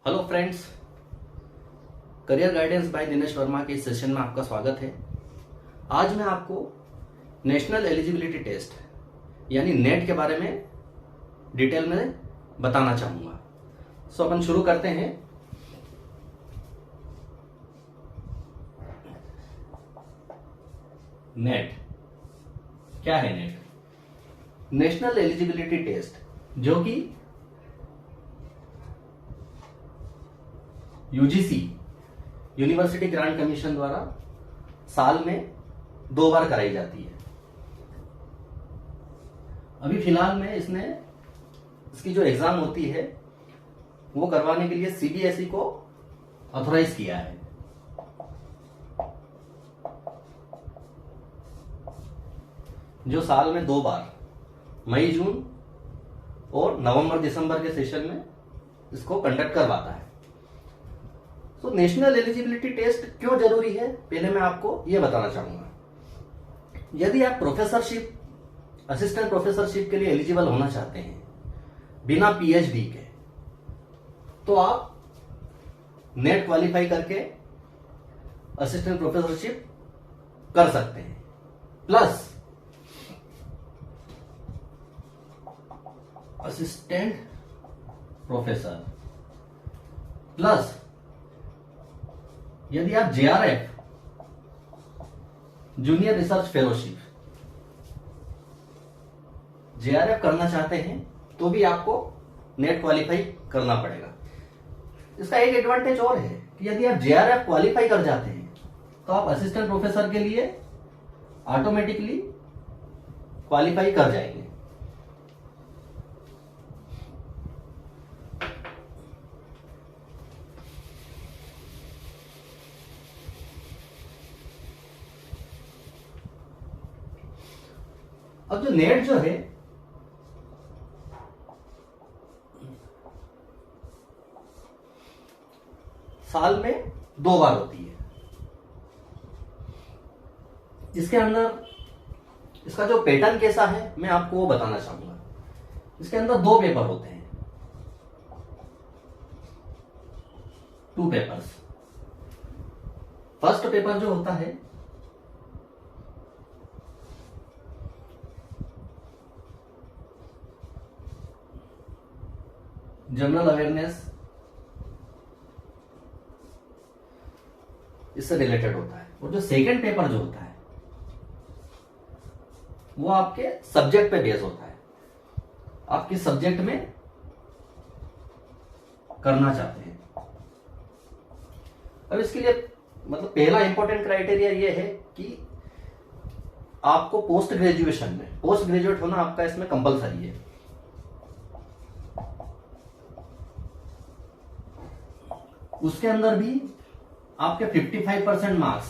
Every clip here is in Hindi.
Hello friends, career guidance bye Dinesh Verma के इस सेशन में आपका स्वागत है। आज मैं आपको नेशनल एलिजिबिलिटी टेस्ट यानी नेट के बारे में डिटेल में बताना चाहूंगा। सो अपन शुरू करते हैं। नेट क्या है? नेट नेशनल एलिजिबिलिटी टेस्ट, जो कि यूजीसी यूनिवर्सिटी ग्रांट कमीशन द्वारा साल में 2 बार कराई जाती है। अभी फिलहाल में इसकी जो एग्जाम होती है वो करवाने के लिए सीबीएसई को ऑथोराइज किया है। जो साल में 2 बार मई जून और नवंबर दिसंबर के सेशन में इसको कंडक्ट करवाता है। तो नेशनल एलिजिबिलिटी टेस्ट क्यों जरूरी है, पहले मैं आपको यह बताना चाहूंगा। यदि आप प्रोफेसरशिप, असिस्टेंट प्रोफेसरशिप के लिए एलिजिबल होना चाहते हैं बिना पीएचडी के, तो आप नेट क्वालिफाई करके असिस्टेंट प्रोफेसरशिप कर सकते हैं। प्लस असिस्टेंट प्रोफेसर प्लस यदि आप JRF, junior research fellowship, JRF करना चाहते हैं तो भी आपको नेट क्वालिफाई करना पड़ेगा। इसका एक एडवांटेज और है कि यदि आप जेआरएफ क्वालिफाई कर जाते हैं तो आप असिस्टेंट प्रोफेसर के लिए ऑटोमेटिकली क्वालिफाई कर जाएंगे। अब जो नेट जो है साल में 2 बार होती है। इसके अंदर इसका जो पैटर्न कैसा है मैं आपको वो बताना चाहूंगा। इसके अंदर 2 पेपर होते हैं, 2 पेपर्स। फर्स्ट पेपर जो होता है जनरल अवेयरनेस, इससे रिलेटेड होता है। और जो सेकंड पेपर जो होता है वो आपके सब्जेक्ट पे बेस होता है, आप किस सब्जेक्ट में करना चाहते हैं। अब इसके लिए मतलब पहला इंपॉर्टेंट क्राइटेरिया ये है कि आपको पोस्ट ग्रेजुएट होना आपका इसमें कंपलसरी है। उसके अंदर भी आपके 55% मार्क्स,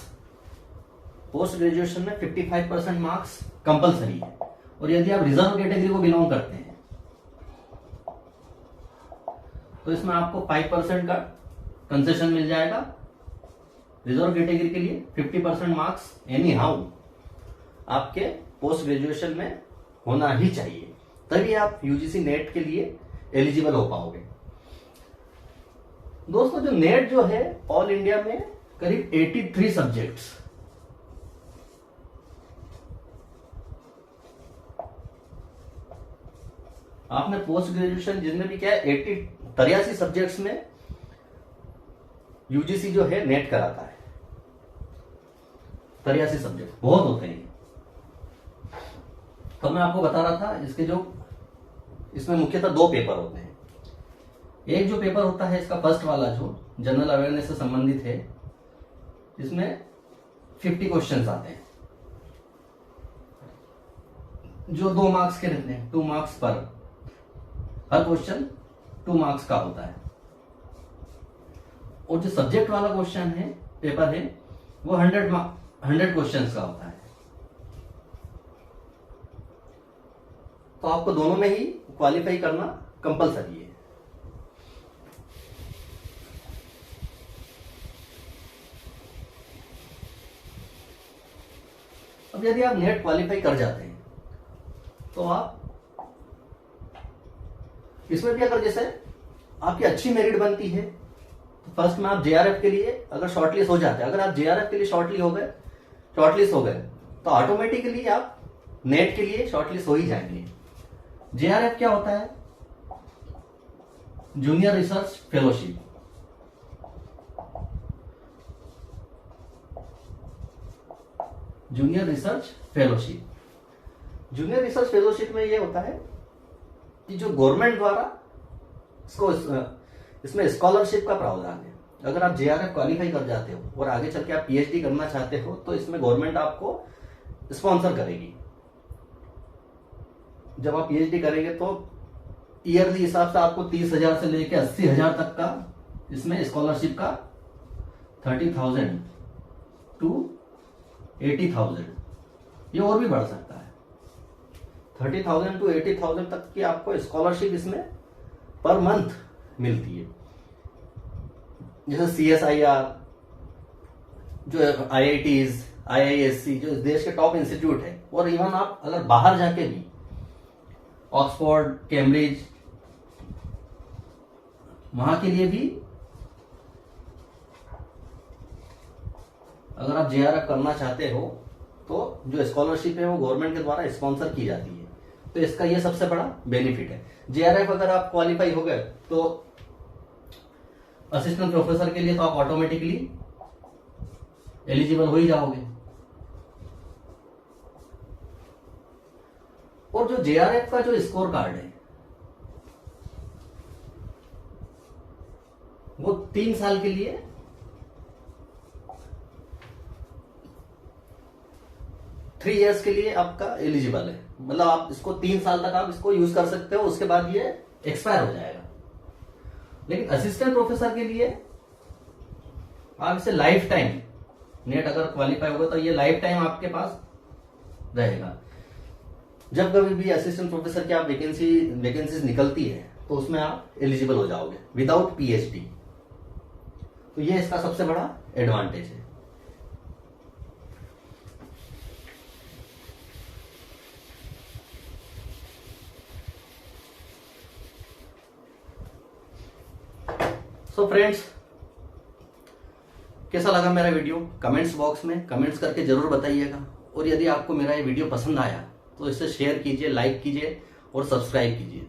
पोस्ट ग्रेजुएशन में 55% मार्क्स कंपलसरी है। और यदि आप रिजर्व कैटेगरी को बिलोंग करते हैं तो इसमें आपको 5% का कंसेशन मिल जाएगा। रिजर्व कैटेगरी के लिए 50% मार्क्स एनी हाउ आपके पोस्ट ग्रेजुएशन में होना ही चाहिए, तभी आप यूजीसी नेट के लिए एलिजिबल हो पाओगे। दोस्तों, जो नेट जो है ऑल इंडिया में करीब 83 सब्जेक्ट्स, आपने पोस्ट ग्रेजुएशन जिसमें भी क्या है 83 सब्जेक्ट्स में यूजीसी जो है नेट कराता है। 83 सब्जेक्ट बहुत होते हैं। तो मैं आपको बता रहा था इसमें मुख्यतः 2 पेपर होते हैं। एक जो पेपर होता है इसका फर्स्ट वाला जो जनरल अवेयरनेस से संबंधित है, इसमें 50 क्वेश्चंस आते हैं जो 2 मार्क्स के रहते हैं। 2 मार्क्स पर हर क्वेश्चन 2 मार्क्स का होता है। और जो सब्जेक्ट वाला क्वेश्चन है, पेपर है, वो 100 क्वेश्चंस का होता है। तो आपको दोनों में ही क्वालिफाई करना कंपलसरी है। अब यदि आप नेट क्वालिफाई कर जाते हैं तो आप इसमें भी अगर जैसे आपकी अच्छी मेरिट बनती है तो फर्स्ट में आप जेआरएफ के लिए अगर शॉर्टलिस्ट हो जाते हैं, अगर आप जेआरएफ के लिए शॉर्टलिस्ट हो गए तो ऑटोमेटिकली आप नेट के लिए शॉर्टलिस्ट हो ही जाएंगे। जेआरएफ क्या होता है? Junior research fellowship. Junior research fellowship में ये होता है कि जो गवर्नमेंट द्वारा इसमें स्कॉलरशिप का प्रावधान है। अगर आप जेआरएफ क्वालिफाई कर जाते हो और आगे चल के आप पीएचडी करना चाहते हो तो इसमें गवर्नमेंट आपको स्पॉन्सर करेगी। जब आप पीएचडी करेंगे तो ईयरली हिसाब से आपको 30,000 से लेके 80,000 तक का इसमें स्कॉलरशिप का 30,000 टू 80,000, ये और भी बढ़ सकता है। 30,000 टू 80,000 तक की आपको स्कॉलरशिप इसमें पर मंथ मिलती है। जैसे CSIR, जो IITs, IISc, जो इस देश के टॉप इंस्टीट्यूट है, और इवन आप अगर बाहर जाके भी ऑक्सफोर्ड, कैम्ब्रिज, वहां के लिए भी अगर आप जेआरएफ करना चाहते हो तो जो स्कॉलरशिप है वो गवर्नमेंट के द्वारा स्पॉन्सर की जाती है। तो इसका ये सबसे बड़ा बेनिफिट है। जेआरएफ अगर आप क्वालिफाई हो गए तो असिस्टेंट प्रोफेसर के लिए तो आप ऑटोमेटिकली एलिजिबल हो ही जाओगे। और जो जेआरएफ का जो स्कोर कार्ड है वो 3 साल के लिए 3 इयर्स के लिए आपका एलिजिबल है। मतलब आप इसको 3 साल तक आप इसको यूज कर सकते हो, उसके बाद ये एक्सपायर हो जाएगा। लेकिन असिस्टेंट प्रोफेसर के लिए आप इसे लाइफ टाइम, नेट अगर क्वालिफाई होगा तो ये लाइफ टाइम आपके पास रहेगा। जब कभी भी असिस्टेंट प्रोफेसर की आप वैकेंसीज निकलती है तो उसमें आप एलिजिबल हो जाओगे विदाउट पीएचडी। तो ये इसका सबसे बड़ा एडवांटेज है। सो फ्रेंड्स, कैसा लगा मेरा वीडियो? कमेंट्स बॉक्स में कमेंट्स करके जरूर बताइएगा। और यदि आपको मेरा ये वीडियो पसंद आया तो इसे शेयर कीजिए, लाइक कीजिए और सब्सक्राइब कीजिए।